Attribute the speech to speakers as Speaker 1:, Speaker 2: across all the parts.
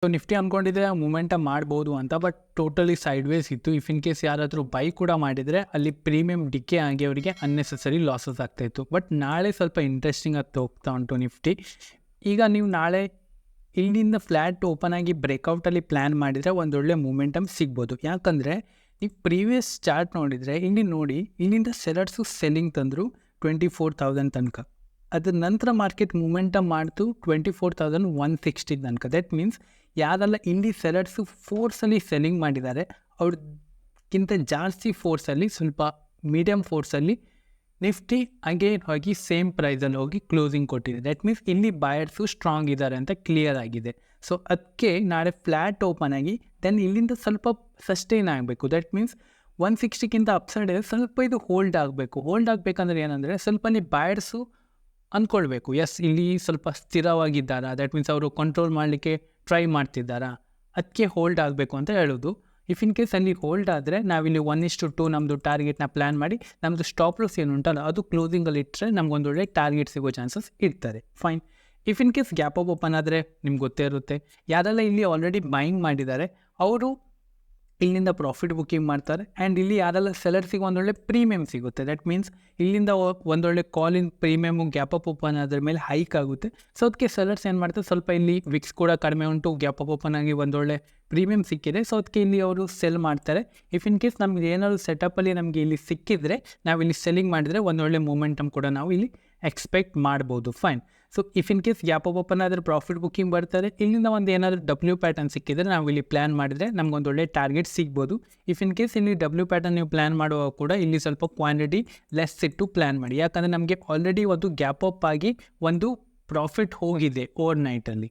Speaker 1: So Nifty ಅಂದ್ಕೊಂಡಿದ್ರೆ momentum ಮಾಡ್ಬೋದು ಅಂತ, but totally side ways ಇತ್ತು. ಇಫ್ ಇನ್ ಕೇಸ್ ಯಾರಾದರೂ ಬೈ ಕೂಡ ಮಾಡಿದರೆ ಅಲ್ಲಿ ಪ್ರೀಮಿಯಂ ಡಿಕೆ ಆಗಿ ಅವರಿಗೆ ಅನ್ನೆಸೆಸರಿ ಲಾಸಸ್ ಆಗ್ತಾಯಿತ್ತು. ಬಟ್ ನಾಳೆ ಸ್ವಲ್ಪ ಇಂಟ್ರೆಸ್ಟಿಂಗ್ ಆಗಿ ಹೋಗ್ತಾ ಉಂಟು ನಿಫ್ಟಿ. ಈಗ ನೀವು ನಾಳೆ ಇಲ್ಲಿಂದ ಫ್ಲ್ಯಾಟ್ ಓಪನ್ ಆಗಿ ಬ್ರೇಕ್ಔಟಲ್ಲಿ ಪ್ಲ್ಯಾನ್ ಮಾಡಿದರೆ ಒಂದೊಳ್ಳೆ ಮೂಮೆಂಟಮ್ ಸಿಗ್ಬೋದು. ಯಾಕಂದರೆ ನೀವು ಪ್ರೀವಿಯಸ್ ಚಾರ್ಟ್ ನೋಡಿದರೆ ಇಲ್ಲಿ ನೋಡಿ, ಇಲ್ಲಿಂದ ಸೆಲರ್ಸು ಸೆಲ್ಲಿಂಗ್ ತಂದರು 24,000 ತನಕ. ಅದ್ರ ನಂತರ ಮಾರ್ಕೆಟ್ ಮೂಮೆಂಟಮ್ ಮಾಡ್ತು 24,160 ತನಕ. ದಟ್ ಮೀನ್ಸ್ ಯಾರೆಲ್ಲ ಇಲ್ಲಿ ಸೆಲರ್ಸು ಫೋರ್ಸಲ್ಲಿ ಸೆಲ್ಲಿಂಗ್ ಮಾಡಿದ್ದಾರೆ ಅವ್ರಿಗಿಂತ ಜಾಸ್ತಿ ಫೋರ್ಸಲ್ಲಿ, ಸ್ವಲ್ಪ ಮೀಡಿಯಮ್ ಫೋರ್ಸಲ್ಲಿ ನಿಫ್ಟಿ ಅಗೇನ್ ಹೋಗಿ ಸೇಮ್ ಪ್ರೈಸಲ್ಲಿ ಹೋಗಿ ಕ್ಲೋಸಿಂಗ್ ಕೊಟ್ಟಿದೆ. ದಟ್ ಮೀನ್ಸ್ ಇಲ್ಲಿ ಬಾಯರ್ಸು ಸ್ಟ್ರಾಂಗ್ ಇದ್ದಾರೆ ಅಂತ ಕ್ಲಿಯರ್ ಆಗಿದೆ. ಸೊ ಅದಕ್ಕೆ ನಾಳೆ ಫ್ಲ್ಯಾಟ್ ಓಪನ್ ಆಗಿ ದೆನ್ ಇಲ್ಲಿಂದ ಸ್ವಲ್ಪ ಸಸ್ಟೈನ್ ಆಗಬೇಕು. ದಟ್ ಮೀನ್ಸ್ 160ಕ್ಕಿಂತ ಅಪ್ಸೈಡ್ ಇದೆ, ಸ್ವಲ್ಪ ಇದು ಹೋಲ್ಡ್ ಆಗಬೇಕು. ಹೋಲ್ಡ್ ಆಗಬೇಕಂದ್ರೆ ಏನಂದರೆ ಸ್ವಲ್ಪ ನೀವು ಬಾಯರ್ಸು ಅಂದ್ಕೊಳ್ಬೇಕು, ಎಸ್ ಇಲ್ಲಿ ಸ್ವಲ್ಪ ಸ್ಥಿರವಾಗಿದ್ದಾರಾ, ದಟ್ ಮೀನ್ಸ್ ಅವರು ಕಂಟ್ರೋಲ್ ಮಾಡಲಿಕ್ಕೆ ಟ್ರೈ ಮಾಡ್ತಿದ್ದಾರಾ, ಅದಕ್ಕೆ ಹೋಲ್ಡ್ ಆಗಬೇಕು ಅಂತ ಹೇಳೋದು. ಇಫ್ ಇನ್ ಕೇಸ್ ಅಲ್ಲಿ ಹೋಲ್ಡ್ ಆದರೆ ನಾವಿಲ್ಲಿ 1:2 ನಮ್ಮದು ಟಾರ್ಗೆಟ್ನ ಪ್ಲ್ಯಾನ್ ಮಾಡಿ ನಮ್ಮದು ಸ್ಟಾಪ್ ಲಾಸ್ ಏನು ಉಂಟಲ್ಲ ಅದು ಕ್ಲೋಸಿಂಗಲ್ಲಿ ಇಟ್ಟರೆ ನಮ್ಗೊಂದೊಳ್ಳೆ ಟಾರ್ಗೆಟ್ ಸಿಗೋ ಚಾನ್ಸಸ್ ಇರ್ತಾರೆ. Fine. If in case gap up open ಆದರೆ ನಿಮ್ಗೆ ಗೊತ್ತೇ ಇರುತ್ತೆ, ಯಾರೆಲ್ಲ ಇಲ್ಲಿ ಆಲ್ರೆಡಿ ಬೈಯಿಂಗ್ ಮಾಡಿದ್ದಾರೆ ಅವರು ಇಲ್ಲಿಂದ ಪ್ರಾಫಿಟ್ ಬುಕ್ಕಿಂಗ್ ಮಾಡ್ತಾರೆ. ಆ್ಯಂಡ್ ಇಲ್ಲಿ ಯಾರೆಲ್ಲ ಸೆಲರ್ಸಿಗೆ ಒಂದೊಳ್ಳೆ ಪ್ರೀಮಿಯಮ್ ಸಿಗುತ್ತೆ. ದಟ್ ಮೀನ್ಸ್ ಇಲ್ಲಿಂದ ಒಂದೊಳ್ಳೆ Colin premium gap up open ಅದರ ಮೇಲೆ ಹೈಕ್ ಆಗುತ್ತೆ. ಸೊ ಅದಕ್ಕೆ ಸೆಲರ್ಸ್ ಏನು ಮಾಡ್ತಾರೆ, ಸ್ವಲ್ಪ ಇಲ್ಲಿ ವಿಕ್ಸ್ ಕೂಡ ಕಡಿಮೆ ಉಂಟು, ಗ್ಯಾಪ್ ಅಪ್ ಓಪನ್ ಆಗಿ ಒಂದೊಳ್ಳೆ ಪ್ರೀಮಿಯಮ್ ಸಿಕ್ಕಿದೆ. ಸೊ ಅದಕ್ಕೆ ಇಲ್ಲಿ ಅವರು ಸೆಲ್ ಮಾಡ್ತಾರೆ. ಇಫ್ ಇನ್ ಕೇಸ್ ನಮ್ಗೆ ಏನಾದರೂ ಸೆಟಪ್ಪಲ್ಲಿ ನಮಗೆ ಇಲ್ಲಿ ಸಿಕ್ಕಿದರೆ ನಾವಿಲ್ಲಿ ಸೆಲ್ಲಿಂಗ್ ಮಾಡಿದರೆ ಒಂದೊಳ್ಳೆ ಮೂಮೆಂಟಮ್ ಕೂಡ ನಾವು ಇಲ್ಲಿ ಎಕ್ಸ್ಪೆಕ್ಟ್ ಮಾಡ್ಬೋದು. Fine. So if in case gap up open ಆದರೆ ಪ್ರಾಫಿಟ್ ಬುಕ್ಕಿಂಗ್ ಬರ್ತಾರೆ. ಇಲ್ಲಿಂದ ಒಂದು ಏನಾದರೂ ಡಬ್ಲ್ಯೂ ಪ್ಯಾಟರ್ನ್ ಸಿಕ್ಕಿದರೆ ನಾವು ಇಲ್ಲಿ ಪ್ಲ್ಯಾನ್ ಮಾಡಿದರೆ ನಮ್ಗೊಂದೊಳ್ಳೆ ಟಾರ್ಗೆಟ್ ಸಿಗ್ಬೋದು. ಇಫ್ ಇನ್ ಕೇಸ್ ಇಲ್ಲಿ ಡಬ್ಲ್ಯೂ ಪ್ಯಾಟರ್ನ್ ನೀವು ಪ್ಲ್ಯಾನ್ ಮಾಡುವಾಗ ಕೂಡ ಇಲ್ಲಿ ಸ್ವಲ್ಪ ಕ್ವಾಂಟಿಟಿ ಲೆಸ್ ಇಟ್ಟು ಪ್ಲ್ಯಾನ್ ಮಾಡಿ. ಯಾಕಂದರೆ ನಮಗೆ ಆಲ್ರೆಡಿ ಒಂದು ಗ್ಯಾಪ್ ಅಪ್ ಆಗಿ ಒಂದು ಪ್ರಾಫಿಟ್ ಹೋಗಿದೆ ಓವರ್ ನೈಟಲ್ಲಿ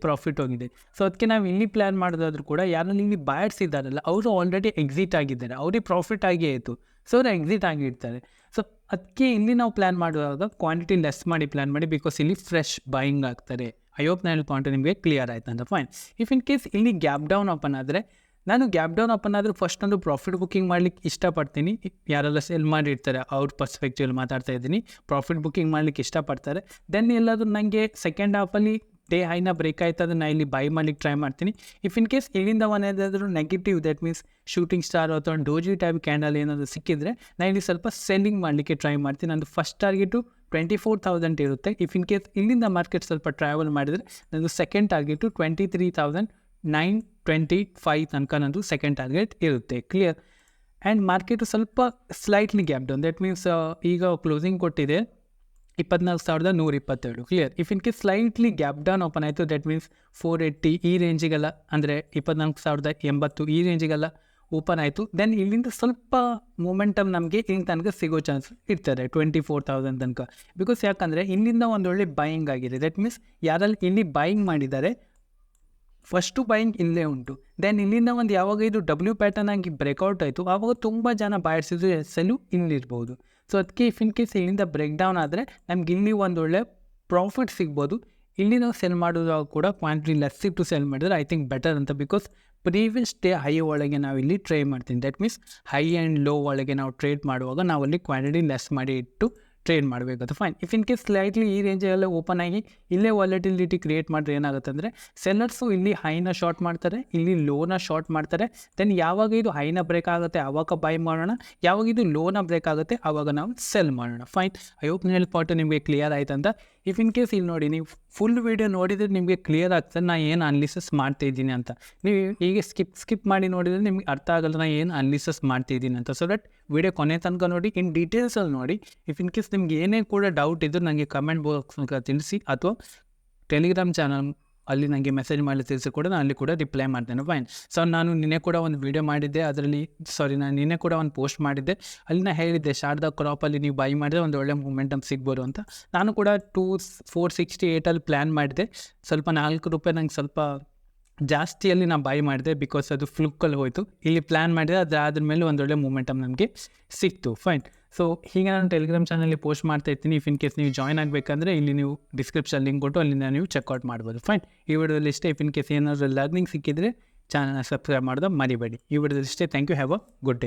Speaker 1: ಪ್ರಾಫಿಟ್ ಹೋಗಿದೆ. ಸೊ ಅದಕ್ಕೆ ನಾವು ಇಲ್ಲಿ ಪ್ಲ್ಯಾನ್ ಮಾಡೋದಾದ್ರೂ ಕೂಡ ಯಾರಲ್ಲಿ ಇಲ್ಲಿ ಬಾಯರ್ಸ್ ಇದ್ದಾರಲ್ಲ ಅವರು ಆಲ್ರೆಡಿ ಎಕ್ಸಿಟ್ ಆಗಿದ್ದಾರೆ, ಅವ್ರಿಗೆ ಪ್ರಾಫಿಟ್ ಆಗೇ ಆಯಿತು. ಸೊ ಅವ್ರು ಎಕ್ಸಿಟ್ ಆಗಿರ್ತಾರೆ. ಸೊ ಅದಕ್ಕೆ ಇಲ್ಲಿ ನಾವು ಪ್ಲ್ಯಾನ್ ಮಾಡುವಾಗ ಕ್ವಾಂಟಿಟಿ ಲೆಸ್ ಮಾಡಿ ಪ್ಲ್ಯಾನ್ ಮಾಡಿ, ಬಿಕಾಸ್ ಇಲ್ಲಿ ಫ್ರೆಶ್ ಬೈಯಿಂಗ್ ಆಗ್ತಾರೆ. ಐ ಹೋಪ್ ನಾನು ಪಾಯಿಂಟ್ ನಿಮಗೆ ಕ್ಲಿಯರ್ ಆಯ್ತು ಅಂತ. ಫೈನ್. ಇಫ್ ಇನ್ ಕೇಸ್ ಇಲ್ಲಿ ಗ್ಯಾಪ್ ಡೌನ್ ಓಪನ್ ಆದರೆ, ನಾನು ಗ್ಯಾಪ್ ಡೌನ್ ಓಪನ್ ಆದರೂ ಫಸ್ಟ್ ಒಂದು ಪ್ರಾಫಿಟ್ ಬುಕ್ಕಿಂಗ್ ಮಾಡಲಿಕ್ಕೆ ಇಷ್ಟಪಡ್ತೀನಿ. ಯಾರೆಲ್ಲ ಸೆಲ್ ಮಾಡಿರ್ತಾರೆ ಅವ್ರ ಪರ್ಸ್ಪೆಕ್ಟಿವಲ್ಲಿ ಮಾತಾಡ್ತಾ ಇದ್ದೀನಿ. ಪ್ರಾಫಿಟ್ ಬುಕ್ಕಿಂಗ್ ಮಾಡಲಿಕ್ಕೆ ಇಷ್ಟಪಡ್ತಾರೆ. ದೆನ್ ಎಲ್ಲಾದರೂ ನನಗೆ ಸೆಕೆಂಡ್ ಹಾಫಲ್ಲಿ ಡೇ ಹೈನ ಬ್ರೇಕ್ ಆಯ್ತು ಅದನ್ನು ನಾನು ಇಲ್ಲಿ ಬೈ ಮಾಡಲಿಕ್ಕೆ ಟ್ರೈ ಮಾಡ್ತೀನಿ. ಇಫ್ ಇನ್ ಕೇಸ್ ಇಲ್ಲಿಂದ ಏನಾದರೂ negative, that means shooting star ಅಥವಾ ಡೋಜಿ ಟೈಪ್ ಕ್ಯಾಂಡಲ್ ಏನಾದರೂ ಸಿಕ್ಕಿದರೆ ನಾನು ಇಲ್ಲಿ ಸ್ವಲ್ಪ ಸೆಲ್ಲಿಂಗ್ ಮಾಡಲಿಕ್ಕೆ ಟ್ರೈ ಮಾಡ್ತೀನಿ. ನಂದು ಫಸ್ಟ್ ಟಾರ್ಗೆಟು 24,000 ಇರುತ್ತೆ. ಇಫ್ ಇನ್ ಕೇಸ್ ಇಲ್ಲಿಂದ ಮಾರ್ಕೆಟ್ ಸ್ವಲ್ಪ ಟ್ರಾವೆಲ್ ಮಾಡಿದರೆ ನಂದು ಸೆಕೆಂಡ್ ಟಾರ್ಗೆಟು 23,925 ತನಕ ನಂದು ಸೆಕೆಂಡ್ ಟಾರ್ಗೆಟ್ ಇರುತ್ತೆ. ಕ್ಲಿಯರ್. ಆ್ಯಂಡ್ ಮಾರ್ಕೆಟು ಸ್ವಲ್ಪ slightly gap down, that means ಈಗ ಕ್ಲೋಸಿಂಗ್ ಕೊಟ್ಟಿದೆ 24,127. Clear. If in case slightly gap down open ಆಯಿತು, ದಟ್ ಮೀನ್ಸ್ 480 ಈ ರೇಂಜಿಗೆಲ್ಲ, ಅಂದರೆ 24,080 ಈ ರೇಂಜಿಗೆಲ್ಲ ಓಪನ್ ಆಯಿತು. ದೆನ್ ಇಲ್ಲಿಂದ ಸ್ವಲ್ಪ ಮೂಮೆಂಟಮ್ ನಮಗೆ ಇಲ್ಲಿ ತನಕ ಸಿಗೋ ಚಾನ್ಸ್ ಇರ್ತಾರೆ 24,000 ತನಕ. ಬಿಕಾಸ್ ಯಾಕಂದರೆ ಇಲ್ಲಿಂದ ಒಂದೊಳ್ಳೆ ಬೈಯಿಂಗ್ ಆಗಿದೆ. ದಟ್ ಮೀನ್ಸ್ ಯಾರಲ್ಲಿ ಇಲ್ಲಿ ಬೈಯಿಂಗ್ ಮಾಡಿದ್ದಾರೆ ಫಸ್ಟು ಬೈಯಿಂಗ್ ಇಲ್ಲೇ ಉಂಟು. ದೆನ್ ಇಲ್ಲಿಂದ ಒಂದು ಯಾವಾಗ ಇದು ಡಬ್ಲ್ಯೂ ಪ್ಯಾಟರ್ನ್ ಆಗಿ ಬ್ರೇಕ್ಔಟ್ ಆಯಿತು ಆವಾಗ ತುಂಬ ಜನ ಬಾಯರ್ಸಿದ್ದು ಎಸ್ಸೆಲ್ಲು ಇಲ್ಲಿರ್ಬೋದು. ಸೊ ಅದಕ್ಕೆ ಇಫ್ ಇನ್ ಕೇಸ್ ಇಲ್ಲಿಂದ ಬ್ರೇಕ್ ಡೌನ್ ಆದರೆ ನಮ್ಗೆ ಇಲ್ಲಿ ಒಂದೊಳ್ಳೆ ಪ್ರಾಫಿಟ್ ಸಿಗ್ಬೋದು. ಇಲ್ಲಿ ನಾವು ಸೆಲ್ ಮಾಡೋದಾಗ ಕೂಡ ಕ್ವಾಂಟಿಟಿ ಲೆಸ್ ಇಟ್ಟು ಸೆಲ್ ಮಾಡಿದ್ರೆ ಐ ಥಿಂಕ್ ಬೆಟರ್ ಅಂತ. ಬಿಕಾಸ್ ಪ್ರೀವಿಯಸ್ ಡೇ ಹೈ ಒಳಗೆ ನಾವಿಲ್ಲಿ ಟ್ರೇಡ್ ಮಾಡ್ತೀನಿ. That means high and low ಒಳಗೆ ನಾವು ಟ್ರೇಡ್ ಮಾಡುವಾಗ ನಾವಲ್ಲಿ ಕ್ವಾಂಟಿಟಿ ಲೆಸ್ ಮಾಡಿ ಇಟ್ಟು ಟ್ರೇಡ್ ಮಾಡಬೇಕು. Fine. If in case slightly ಈ ರೇಂಜೆಲ್ಲ ಓಪನ್ ಆಗಿ ಇಲ್ಲೇ ವಾಲಟಿಲಿಟಿ ಕ್ರಿಯೇಟ್ ಮಾಡಿದ್ರೆ ಏನಾಗುತ್ತೆ ಅಂದರೆ ಸೆಲ್ಲರ್ಸು ಇಲ್ಲಿ ಹೈನ ಶಾರ್ಟ್ ಮಾಡ್ತಾರೆ, ಇಲ್ಲಿ ಲೋನ ಶಾರ್ಟ್ ಮಾಡ್ತಾರೆ. ದೆನ್ ಯಾವಾಗ ಇದು ಹೈನ ಬ್ರೇಕ್ ಆಗುತ್ತೆ ಆವಾಗ ಬೈ ಮಾಡೋಣ, ಯಾವಾಗ ಇದು ಲೋನ ಬ್ರೇಕ್ ಆಗುತ್ತೆ ಆವಾಗ ನಾವು ಸೆಲ್ ಮಾಡೋಣ. ಫೈನ್. ಐ ಹೋಪ್ ನನ್ನ ಪಾಯಿಂಟ್ ನಿಮಗೆ ಕ್ಲಿಯರ್ ಆಯ್ತು ಅಂತ. ಇಫ್ ಇನ್ ಕೇಸ್ ಇಲ್ಲಿ ನೋಡಿ, ನೀವು ಫುಲ್ ವೀಡಿಯೋ ನೋಡಿದರೆ ನಿಮಗೆ ಕ್ಲಿಯರ್ ಆಗ್ತದೆ ನಾನು ಏನು ಅನಾಲಿಸಿಸ್ ಮಾಡ್ತಾಯಿದ್ದೀನಿ ಅಂತ. ನೀವು ಈಗ ಸ್ಕಿಪ್ ಮಾಡಿ ನೋಡಿದರೆ ನಿಮ್ಗೆ ಅರ್ಥ ಆಗಲ್ಲ ನಾನು ಏನು ಅನಾಲಿಸಿಸ್ ಮಾಡ್ತಿದ್ದೀನಿ ಅಂತ. ಸೊ ದಟ್ ವೀಡಿಯೋ ಕೊನೆ ತನಕ ನೋಡಿ, ಇನ್ ಡೀಟೇಲ್ಸಲ್ಲಿ ನೋಡಿ. ಇಫ್ ಇನ್ ಕೇಸ್ ನಿಮ್ಗೆ ಏನೇ ಕೂಡ ಡೌಟ್ ಇದ್ದರೂ ನನಗೆ ಕಮೆಂಟ್ ಬಾಕ್ಸ್ ತಿಳಿಸಿ, ಅಥವಾ ಟೆಲಿಗ್ರಾಮ್ ಚಾನಲ್ ಅಲ್ಲಿ ನನಗೆ ಮೆಸೇಜ್ ಮಾಡಿ ತಿಳಿಸಿ ಕೂಡ ನಾನು ಅಲ್ಲಿ ಕೂಡ ರಿಪ್ಲೈ ಮಾಡ್ತೇನೆ. ಫೈನ್. ಸೊ ನಾನು ನಿನ್ನೆ ಕೂಡ ಒಂದು ವೀಡಿಯೋ ಮಾಡಿದ್ದೆ, ನಾನು ನಿನ್ನೆ ಕೂಡ ಒಂದು ಪೋಸ್ಟ್ ಮಾಡಿದ್ದೆ. ಅಲ್ಲಿ ನಾನು ಹೇಳಿದ್ದೆ ಶಾರದಾ ಕ್ರಾಪಲ್ಲಿ ನೀವು ಬೈ ಮಾಡಿದ್ರೆ ಒಂದು ಒಳ್ಳೆ ಮೂಮೆಂಟಮ್ ಸಿಗ್ಬೋದು ಅಂತ. ನಾನು ಕೂಡ 468 ಪ್ಲ್ಯಾನ್ ಮಾಡಿದೆ. ಸ್ವಲ್ಪ ₹4 ನಂಗೆ ಸ್ವಲ್ಪ ಜಾಸ್ತಿಯಲ್ಲಿ ನಾನು ಬೈ ಮಾಡಿದೆ, ಬಿಕಾಸ್ ಅದು ಫ್ಲುಕ್ಕಲ್ಲಿ ಹೋಯಿತು. ಇಲ್ಲಿ ಪ್ಲ್ಯಾನ್ ಮಾಡಿದೆ, ಅದಾದ್ರ ಮೇಲೆ ಒಂದೊಳ್ಳೆ ಮೂಮೆಂಟಮ್ ನಮಗೆ ಸಿಕ್ತು. ಫೈನ್. ಸೊ ಹೀಗೆ ನಾನು ಟೆಲಿಗ್ರಾಮ್ ಚಾನಲಲ್ಲಿ ಪೋಸ್ಟ್ ಮಾಡ್ತಾ ಇರ್ತೀನಿ. ಇಫ್ ಇನ್ ಕೇಸ್ ನೀವು ಜಾಯ್ನ್ ಆಗಬೇಕಂದ್ರೆ ಇಲ್ಲಿ ನೀವು ಡಿಸ್ಕ್ರಿಪ್ಷನ್ ಲಿಂಕ್ ಕೊಟ್ಟು ಅಲ್ಲಿಂದ ನೀವು ಚೆಕ್ಔಟ್ ಮಾಡ್ಬೋದು. ಫೈನ್. ಈ ವಿಡಿಯೋದಲ್ಲಿ ಇಷ್ಟೇ. ಇಫ್ ಇನ್ ಕೇಸ್ ಏನಾದರೂ ಲರ್ನಿಂಗ್ ಸಿಕ್ಕಿದರೆ ಚಾನಲ್ನ ಸಬ್ಸ್ಕ್ರೈಬ್ ಮಾಡೋದು ಮರಿಬೇಡಿ. ಈ ವಿಡಿಯೋದಲ್ಲಿ ಇಷ್ಟೇ. Thank you. Have a good day.